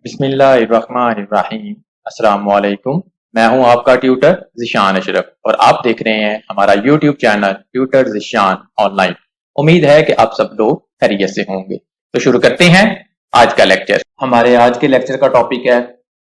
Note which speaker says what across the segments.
Speaker 1: बिस्मिल्लाहिर्रहमानिर्रहीम। अस्सलाम वालेकुम। मैं हूं आपका ट्यूटर ज़िशान अशरफ और आप देख रहे हैं हमारा YouTube channel tutor Zeeshan online. उम्मीद है कि आप सब लोग खैरियत से होंगे। तो शुरू करते हैं आज का लेक्चर। हमारे आज के लेक्चर का टॉपिक है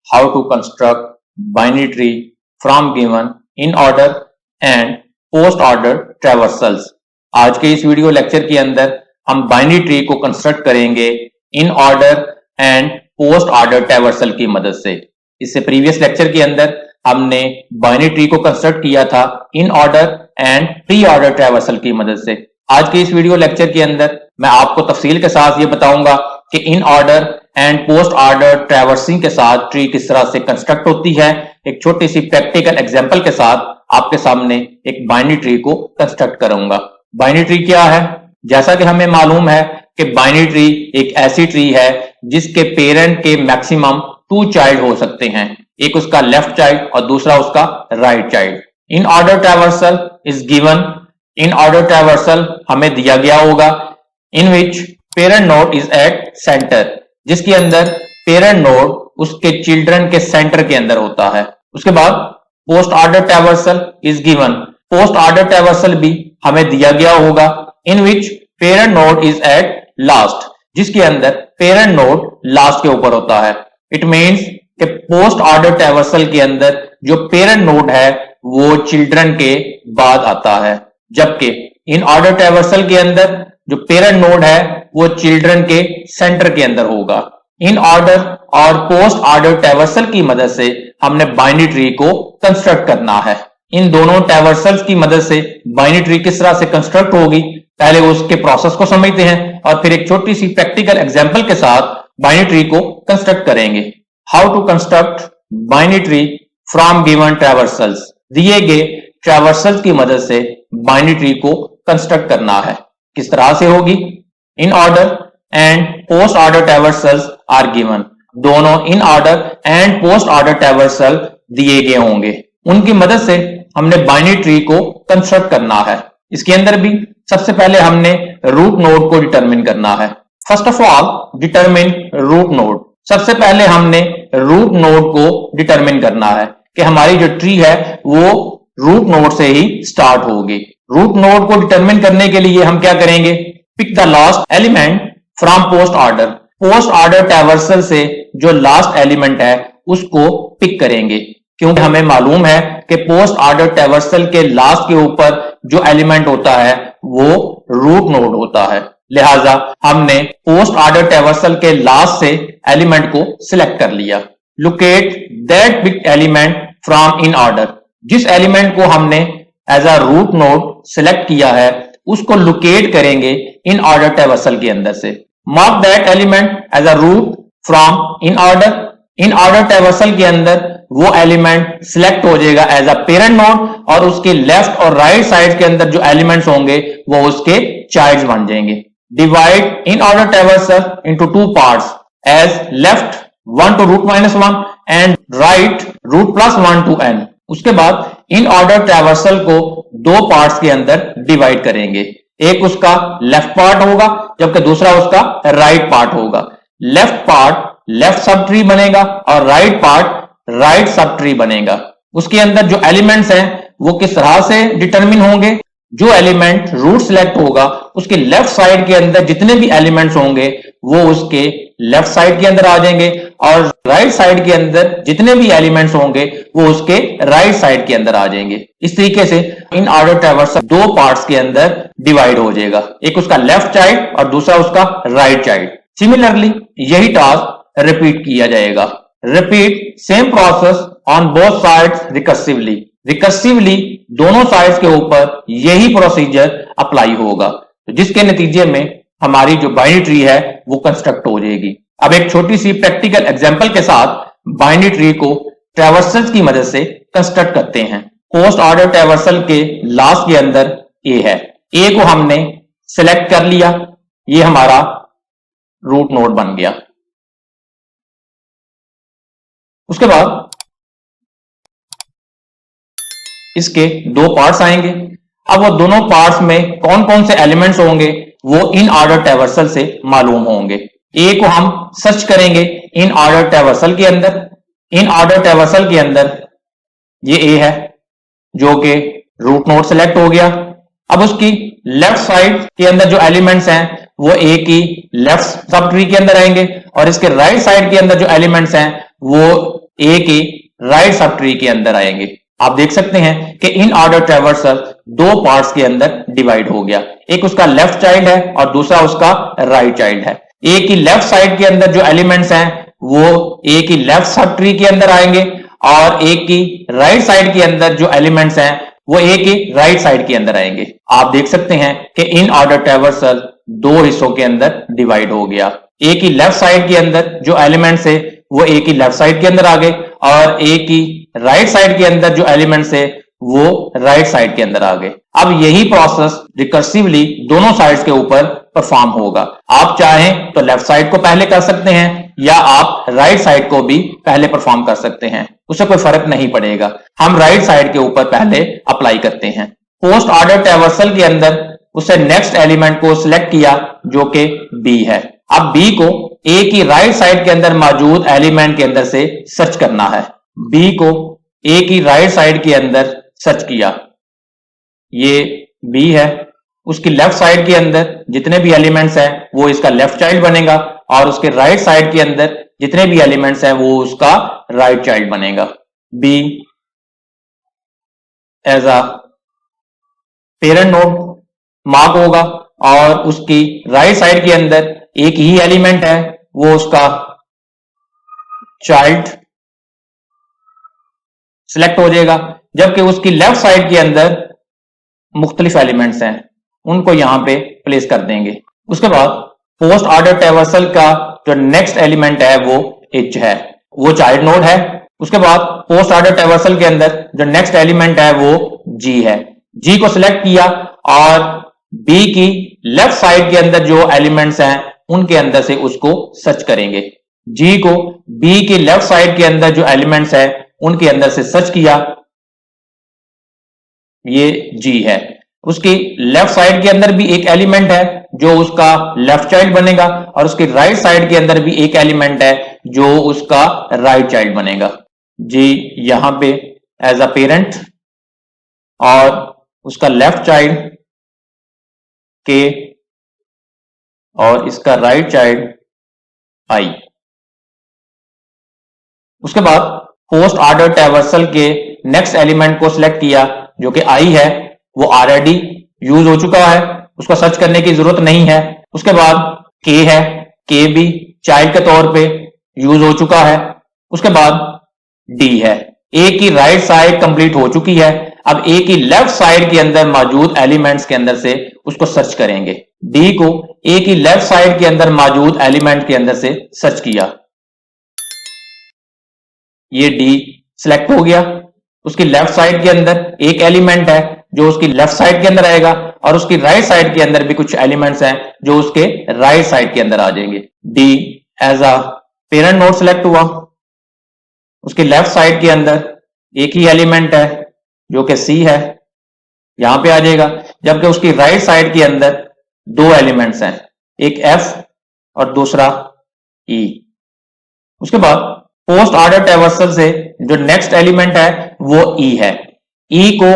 Speaker 1: how to construct binary tree from given in order and post order traversals. आज के इस वीडियो लेक्चर के अंदर हम बाइनरी ट्री को कंस्ट्रक्ट करेंगे इन order and post order traversal की मदद से। इससे प्रीवियस लेक्चर के अंदर हमने बाइनरी ट्री को कंस्ट्रक्ट किया था इन order and pre order traversal की मदद से। आज के इस वीडियो लेक्चर के अंदर मैं आपको तफसील के साथ ये बताऊंगा कि इन order and post order traversing के साथ ट्री किस तरह से कंस्ट्रक्ट होती है। एक छोटी सी प्रैक्टिकल एग्जांपल के साथ आपके सामने एक बाइनरी ट्री को कंस्ट्रक्ट करूंगा। बाइनरी ट्री क्या है? जैसा कि हमें मालूम है कि बाइनरी ट्री एक ऐसी ट्री है जिसके पेरेंट के मैक्सिमम 2 चाइल्ड हो सकते हैं, एक उसका लेफ्ट चाइल्ड और दूसरा उसका right child. In order traversal is given, in order traversal हमें दिया गया होगा in which parent node is at center, जिसके अंदर पेरेंट नोड उसके चिल्ड्रन के सेंटर के अंदर होता है। उसके बाद post order traversal is given, post order traversal भी हमें दिया गया होगा in which parent node is at last, जिसके अंदर पेरेंट नोड लास्ट के ऊपर होता है। इट मींस कि पोस्ट ऑर्डर ट्रैवर्सल के अंदर जो पेरेंट नोड है वो चिल्ड्रन के बाद आता है, जबकि इन ऑर्डर ट्रैवर्सल के अंदर जो पेरेंट नोड है वो चिल्ड्रन के सेंटर के अंदर होगा। इन ऑर्डर और पोस्ट ऑर्डर ट्रैवर्सल की मदद से हमने बाइनरी ट्री को कंस्ट्रक्ट करना है। इन दोनों ट्रैवर्सल्स की मदद से बाइनरी ट्री किस तरह से कंस्ट्रक्ट होगी, पहले उसके प्रोसेस को समझते हैं और फिर एक छोटी सी प्रैक्टिकल एग्जांपल के साथ बाइनरी ट्री को कंस्ट्रक्ट करेंगे। How to construct binary tree from given traversals. दिए गए ट्रैवर्सल्स की मदद से बाइनरी ट्री को कंस्ट्रक्ट करना है। किस तरह से होगी? In order and post order traversals are given, दोनों in order and post order traversal दिए गए होंगे, उनकी मदद से हमने बाइनरी ट्री को कंस्ट्रक्ट करना है। इसके अंदर भी सबसे पहले हमने रूट नोड को डिटरमिन करना है। First of all determine root node. सबसे पहले हमने रूट नोड को डिटरमिन करना है कि हमारी जो ट्री है वो रूट नोड से ही स्टार्ट होगी। रूट नोड को डिटरमिन करने के लिए हम क्या करेंगे? Pick the last element from post order. Post order traversal से जो लास्ट एलिमेंट है उसको पिक करेंगे, क्योंकि हमें मालूम है कि पोस्ट ऑर्डर ट्रैवर्सल के लास्ट के ऊपर जो एलिमेंट होता है वो रूट नोड होता है। लिहाजा हमने पोस्ट ऑर्डर ट्रैवर्सल के लास्ट से एलिमेंट को सिलेक्ट कर लिया। Locate that picked element from in order. जिस एलिमेंट को हमने as a root node select किया है उसको लोकेट करेंगे इन ऑर्डर ट्रैवर्सल के अंदर से। Mark that element as a root from in order. In order traversal के अंदर वो एलिमेंट सिलेक्ट हो जाएगा एज अ पेरेंट नोड और उसके लेफ्ट और राइट साइड के अंदर जो एलिमेंट्स होंगे वो उसके चाइल्ड्स बन जाएंगे। Divide in order traversal into 2 parts as left 1 to root minus 1 and right root plus 1 to n। उसके बाद इन ऑर्डर ट्रैवर्सल को 2 पार्ट्स के अंदर डिवाइड करेंगे। एक उसका लेफ्ट पार्ट होगा जबकि दूसरा उसका राइट पार्ट होगा। Left part left sub tree बनेगा और right part right sub tree बनेगा। उसके अंदर जो एलिमेंट्स हैं वो किस तरह से डिटरमिन होंगे? जो एलिमेंट रूट सिलेक्ट होगा उसके लेफ्ट साइड के अंदर जितने भी एलिमेंट्स होंगे वो उसके लेफ्ट साइड के अंदर आ जाएंगे और राइट साइड के अंदर जितने भी एलिमेंट्स होंगे वो उसके राइट साइड के अंदर आ जाएंगे। इस तरीके से इन ऑर्डर ट्रैवर्सल 2 पार्ट्स के अंदर डिवाइड हो जाएगा, एक उसका लेफ्ट चाइल्ड और दूसरा उसका राइट चाइल्ड। सिमिलरली यही टास्क रिपीट किया जाएगा। Repeat same process on both sides recursively. Recursively दोनों साइड्स के ऊपर यही प्रोसीजर अप्लाई होगा, तो जिसके नतीजे में हमारी जो बाइनरी ट्री है वो कंस्ट्रक्ट हो जाएगी। अब एक छोटी सी प्रैक्टिकल एग्जांपल के साथ बाइनरी ट्री को ट्रैवर्सल्स की मदद से कंस्ट्रक्ट करते हैं। पोस्ट ऑर्डर ट्रैवर्सल के लास्ट के अंदर ए है, ए को हमने सिलेक्ट कर लिया, ये हमारा रूट नोड बन गया। उसके बाद इसके 2 पार्ट्स आएंगे। अब वो दोनों पार्ट्स में कौन कौन से एलिमेंट्स होंगे वो इन ऑर्डर ट्रैवर्सल से मालूम होंगे। ए को हम सर्च करेंगे इन ऑर्डर ट्रैवर्सल के अंदर। इन ऑर्डर ट्रैवर्सल के अंदर ये ए है जो कि रूट नोड सेलेक्ट हो गया। अब उसकी लेफ्ट साइड के अंदर जो एलिमेंट्स हैं वो ए की लेफ्ट सब ट्री के अंदर आएंगे और इसके राइट साइड के अंदर जो एलिमेंट्स हैं वो ए की राइट सब ट्री के अंदर आएंगे। आप देख सकते हैं कि इन ऑर्डर ट्रैवर्सल दो पार्ट्स के अंदर डिवाइड हो गया, एक उसका लेफ्ट चाइल्ड है और दूसरा उसका राइट चाइल्ड है। ए की लेफ्ट साइड के अंदर जो एलिमेंट्स हैं वो ए की लेफ्ट सब ट्री के अंदर आएंगे और ए की राइट साइड के अंदर जो एलिमेंट्स हैं वो ए की राइट साइड के अंदर आएंगे। आप देख सकते हैं कि इन ऑर्डर ट्रैवर्सल दो हिस्सों के अंदर डिवाइड हो गया। ए की लेफ्ट साइड के अंदर जो एलिमेंट्स है वो ए की लेफ्ट साइड के अंदर आ गए और ए की राइट साइड के अंदर जो एलिमेंट्स है वो राइट साइड के अंदर आ गए। अब यही प्रोसेस रिकर्सिवली दोनों साइड्स के ऊपर परफॉर्म होगा। आप चाहें तो लेफ्ट साइड को पहले कर सकते हैं या आप राइट साइड को भी पहले परफॉर्म कर सकते हैं, उससे कोई फर्क नहीं पड़ेगा। हम राइट साइड के ऊपर पहले अप्लाई करते हैं। पोस्ट ऑर्डर ट्रैवर्सल के अंदर उससे नेक्स्ट एलिमेंट को सिलेक्ट किया जो कि बी है। अब बी को ए की राइट साइड के अंदर मौजूद एलिमेंट के अंदर से सर्च करना है। बी को ए की राइट साइड के अंदर सर्च किया, ये बी है। उसकी लेफ्ट साइड के अंदर जितने भी एलिमेंट्स हैं वो इसका लेफ्ट चाइल्ड बनेगा और उसके राइट साइड के अंदर जितने भी एलिमेंट्स हैं वो उसका राइट चाइल्ड बनेगा। B as a parent node mark होगा और उसकी राइट साइड के अंदर एक ही एलिमेंट है वो उसका चाइल्ड सिलेक्ट हो जाएगा, जबकि उसकी लेफ्ट साइड के अंदर मुख्तलिफ एलिमेंट्स हैं उनको यहां पे प्लेस कर देंगे। उसके बाद पोस्ट ऑर्डर ट्रैवर्सल का जो नेक्स्ट एलिमेंट है वो एच है, वो चाइल्ड नोड है। उसके बाद पोस्ट ऑर्डर ट्रैवर्सल के अंदर जो नेक्स्ट एलिमेंट है वो जी है। जी को सिलेक्ट किया और बी की लेफ्ट साइड के अंदर जो एलिमेंट्स हैं उनके अंदर से उसको सर्च करेंगे। जी को बी की लेफ्ट साइड के अंदर जो एलिमेंट्स हैं उनके अंदर से सर्च किया, ये जी है। उसकी लेफ्ट साइड के अंदर भी एक एलिमेंट है जो उसका लेफ्ट चाइल्ड बनेगा और उसकी राइट साइड के अंदर भी एक एलिमेंट है जो उसका राइट चाइल्ड बनेगा। जी यहां पे एज अ पेरेंट और उसका लेफ्ट चाइल्ड के और इसका राइट चाइल्ड आई। उसके बाद पोस्ट ऑर्डर ट्रैवर्सल के नेक्स्ट एलिमेंट को सिलेक्ट किया जो कि आई है, वो ऑलरेडी यूज हो चुका है, उसको सर्च करने की जरूरत नहीं है। उसके बाद के है, के भी चाइल्ड के तौर पे यूज हो चुका है। उसके बाद डी है। ए की राइट साइड कंप्लीट हो चुकी है, अब ए की लेफ्ट साइड के अंदर मौजूद एलिमेंट्स के अंदर से उसको सर्च करेंगे। डी को ए की लेफ्ट साइड के अंदर मौजूद एलिमेंट के अंदर से सर्च किया, ये डी सिलेक्ट हो गया। उसकी लेफ्ट साइड के अंदर एक एलिमेंट है जो उसकी लेफ्ट साइड के अंदर आएगा और उसकी राइट साइड के अंदर भी कुछ एलिमेंट्स हैं जो उसके राइट साइड के अंदर आ जाएंगे। D as a parent node select हुआ। उसकी लेफ्ट साइड के अंदर एक ही एलिमेंट है जो कि सी है, यहां पे आ जाएगा, जबकि उसकी राइट साइड के अंदर दो एलिमेंट्स हैं, एक एफ और दूसरा ई। उसके बाद पोस्ट ऑर्डर ट्रैवर्सल से जो नेक्स्ट एलिमेंट है वो ई है। ई को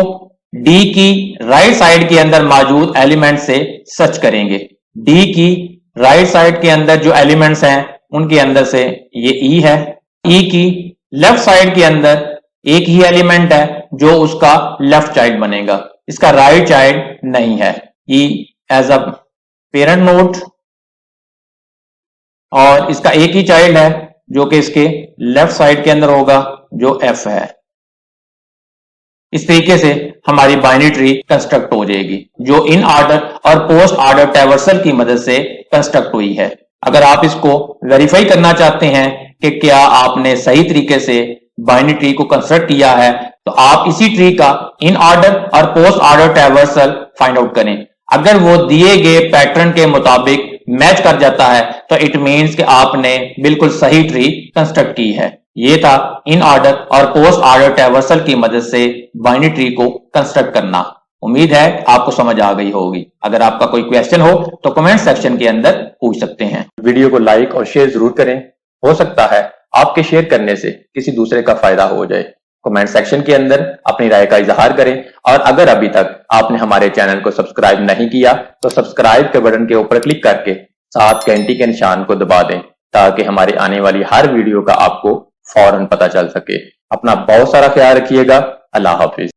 Speaker 1: डी की राइट साइड के अंदर मौजूद एलिमेंट से सर्च करेंगे। डी की राइट साइड के अंदर जो एलिमेंट्स हैं उनके अंदर से ये ई है। ई की लेफ्ट साइड के अंदर एक ही एलिमेंट है जो उसका लेफ्ट चाइल्ड बनेगा, इसका राइट चाइल्ड नहीं है। ई एज अ पेरेंट नोड और इसका एक ही चाइल्ड है जो कि इसके लेफ्ट साइड के अंदर होगा जो एफ है। इस तरीके से हमारी बाइनरी ट्री कंस्ट्रक्ट हो जाएगी जो इन ऑर्डर और पोस्ट ऑर्डर ट्रैवर्सल की मदद से कंस्ट्रक्ट हुई है। अगर आप इसको वेरीफाई करना चाहते हैं कि क्या आपने सही तरीके से बाइनरी ट्री को कंस्ट्रक्ट किया है तो आप इसी ट्री का इन ऑर्डर और post order traversal find out करें। अगर वो दिए गए पैटर्न के मुताबिक मैच कर जाता है तो इट मीन्स कि आपने बिल्कुल सही ट्री कंस्ट्रक्ट की है। ये था इन ऑर्डर और पोस्ट ऑर्डर ट्रैवर्सल की मदद से बाइनरी ट्री को कंस्ट्रक्ट करना। उम्मीद है आपको समझ आ गई होगी। अगर आपका कोई क्वेश्चन हो तो कमेंट सेक्शन के अंदर पूछ सकते हैं। वीडियो को लाइक और शेयर जरूर करें। हो सकता है आपके शेयर करने से किसी दूसरे का फायदा हो जाए। कमेंट सेक्शन के अंदर अपनी राय का इजहार करें और अगर अभी तक आपने हमारे चैनल को सब्सक्राइब नहीं किया तो सब्सक्राइब के बटन के ऊपर क्लिक करके साथ घंटी के निशान को दबा दें ताकि हमारे आने वाली हर वीडियो का आपको फौरन पता चल सके। अपना बहुत सारा ख्याल रखिएगा। अल्लाह हाफिज।